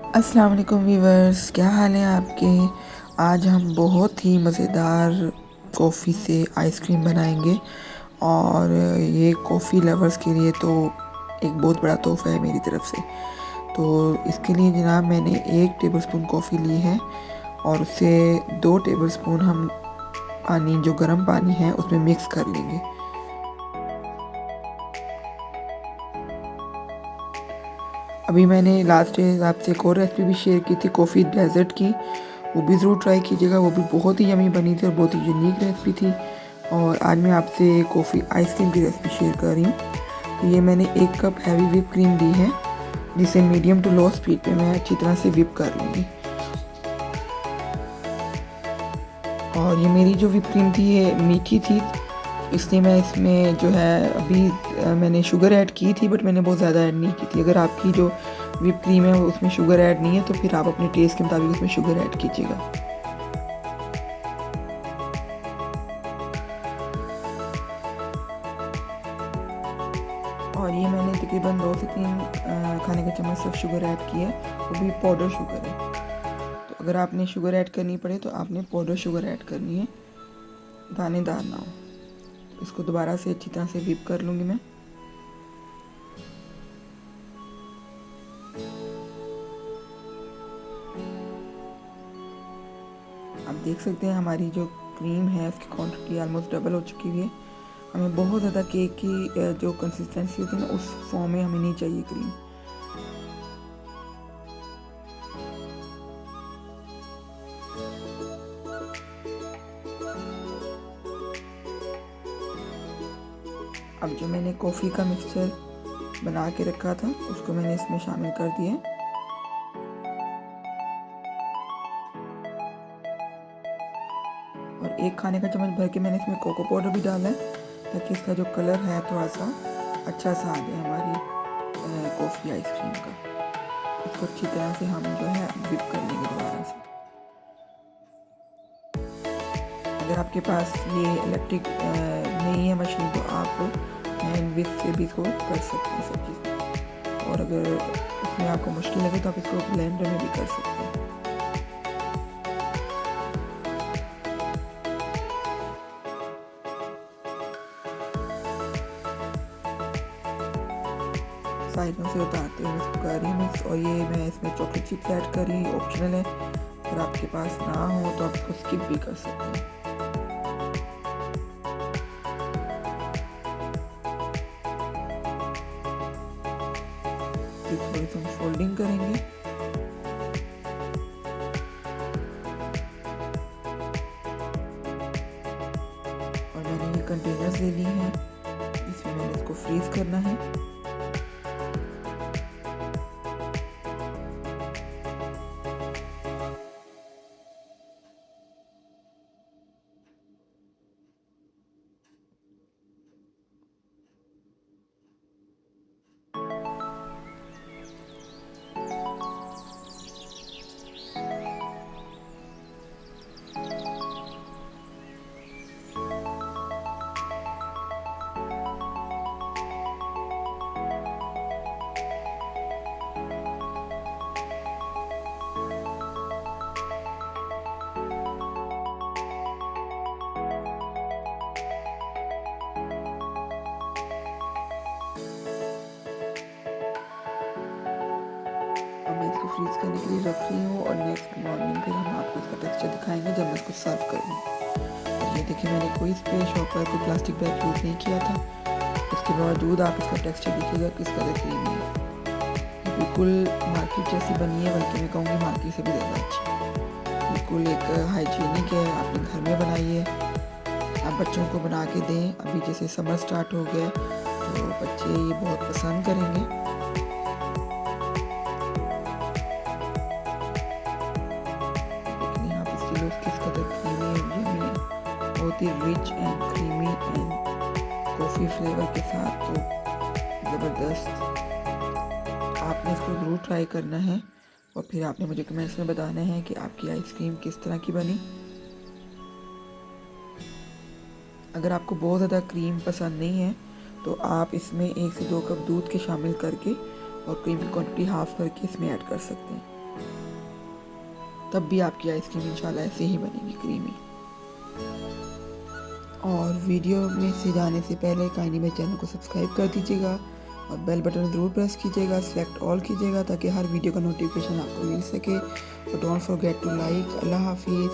अस्सलाम वालेकुम वीवर्स, क्या हाल है आपके। आज हम बहुत ही मज़ेदार कॉफ़ी से आइसक्रीम बनाएंगे और ये कॉफ़ी लवर्स के लिए तो एक बहुत बड़ा तोहफ़ा है मेरी तरफ से। तो इसके लिए जनाब मैंने 1 टेबलस्पून कॉफ़ी ली है और उससे 2 टेबलस्पून हम पानी, जो गर्म पानी है, उसमें मिक्स कर लेंगे। अभी मैंने लास्ट डे आपसे एक और रेसिपी भी शेयर की थी कॉफ़ी डेज़र्ट की, वो भी ज़रूर ट्राई कीजिएगा। वो भी बहुत ही यमी बनी थी और बहुत ही यूनिक रेसिपी थी। और आज मैं आपसे कॉफ़ी आइसक्रीम की रेसिपी शेयर कर रही हूँ। तो ये मैंने 1 कप हैवी व्हिप क्रीम ली है, जिसे मीडियम टू लो स्पीड पे मैं अच्छी तरह से व्हिप कर लूँगी। और ये मेरी जो व्हिप क्रीम थी ये मीठी थी, इसलिए मैं इसमें जो है अभी मैंने शुगर ऐड की थी, बट मैंने बहुत ज़्यादा ऐड नहीं की थी। अगर आपकी जो व्हिप क्रीम है उसमें शुगर ऐड नहीं है तो फिर आप अपने टेस्ट के मुताबिक उसमें शुगर ऐड कीजिएगा। और ये मैंने तकरीबन 2 से 3 खाने का चम्मच सिर्फ शुगर ऐड किया है, वो भी पाउडर शुगर है। तो अगर आपने शुगर ऐड करनी पड़े तो आपने पाउडर शुगर ऐड करनी है, दानेदार ना हो। इसको दोबारा से अच्छी तरह से व्हिप कर लूँगी मैं। आप देख सकते हैं हमारी जो क्रीम है उसकी क्वांटिटी ऑलमोस्ट डबल हो चुकी हुई है। हमें बहुत ज़्यादा केक की जो कंसिस्टेंसी होती है ना, उस फॉर्म में हमें नहीं चाहिए क्रीम। अब जो मैंने कॉफ़ी का मिक्सचर बना के रखा था उसको मैंने इसमें शामिल कर दिया है। और 1 खाने का चम्मच भर के मैंने इसमें कोको पाउडर भी डाला है, ताकि इसका जो कलर है थोड़ा सा अच्छा सा आ जाए हमारी कॉफ़ी आइसक्रीम का। इसको अच्छी तरह से हम जो है व्हिप कर लेंगे दोबारा से। अगर आपके पास ये इलेक्ट्रिक नहीं है मशीन तो आप हैंड व्हिप से भी इसको कर सकते हैं सब चीज़। और अगर उसमें आपको मुश्किल लगे तो आप इसको ब्लेंडर में भी कर सकते हैं। साइडों से उतारते हुए इसको कर रही हूँ मिक्स। और ये मैं इसमें चॉकलेट चिप्स ऐड कर रही हूँ, ऑप्शनल है। अगर आपके पास ना हो तो आप इसको स्किप भी कर सकते हैं। फिर थोड़ी सी हम फोल्डिंग करेंगे। और मैंने ये कंटेनर्स ले लिए हैं, इसमें मैंने इसको फ्रीज करना है। मैं इसको फ्रीज करने के लिए रख रही हूँ और नेक्स्ट मॉर्निंग फिर हम आपको इसका टेक्सचर दिखाएंगे जब मैं इसको सर्व करूँगी। और ये देखिए मैंने कोई स्प्रे शॉपर कोई प्लास्टिक बैग यूज़ नहीं किया था, इसके बावजूद आप इसका टेक्सचर देखिएगा किस कदर क्रीमी है। ये बिल्कुल मार्केट जैसी बनी है, बल्कि मैं कहूँगी मार्केट से भी ज़्यादा अच्छी। बिल्कुल एक हाइजीनिक है, आपने घर में बनाइए, आप बच्चों को बना के दें। अभी जैसे समर स्टार्ट हो गया तो बच्चे ये बहुत पसंद करेंगे। किस कदर क्रीमी और यम्मी है, बहुत ही rich and creamy and coffee flavour के साथ, तो ज़बरदस्त। आपने इसको ज़रूर ट्राई करना है और फिर आपने मुझे कमेंट्स में बताना है कि आपकी आइसक्रीम किस तरह की बनी। अगर आपको बहुत ज़्यादा क्रीम पसंद नहीं है तो आप इसमें 1 से 2 कप दूध के शामिल करके और क्रीम की क्वांटिटी हाफ़ करके इसमें ऐड कर सकते हैं। तब भी आपकी आइसक्रीम इंशाल्लाह ऐसे ही बनेगी क्रीमी। और वीडियो में से जाने से पहले काइंडली मेरे चैनल को सब्सक्राइब कर दीजिएगा और बेल बटन ज़रूर प्रेस कीजिएगा, सेलेक्ट ऑल कीजिएगा ताकि हर वीडियो का नोटिफिकेशन आपको मिल सके। और डोंट फॉरगेट टू लाइक। अल्लाह हाफिज़।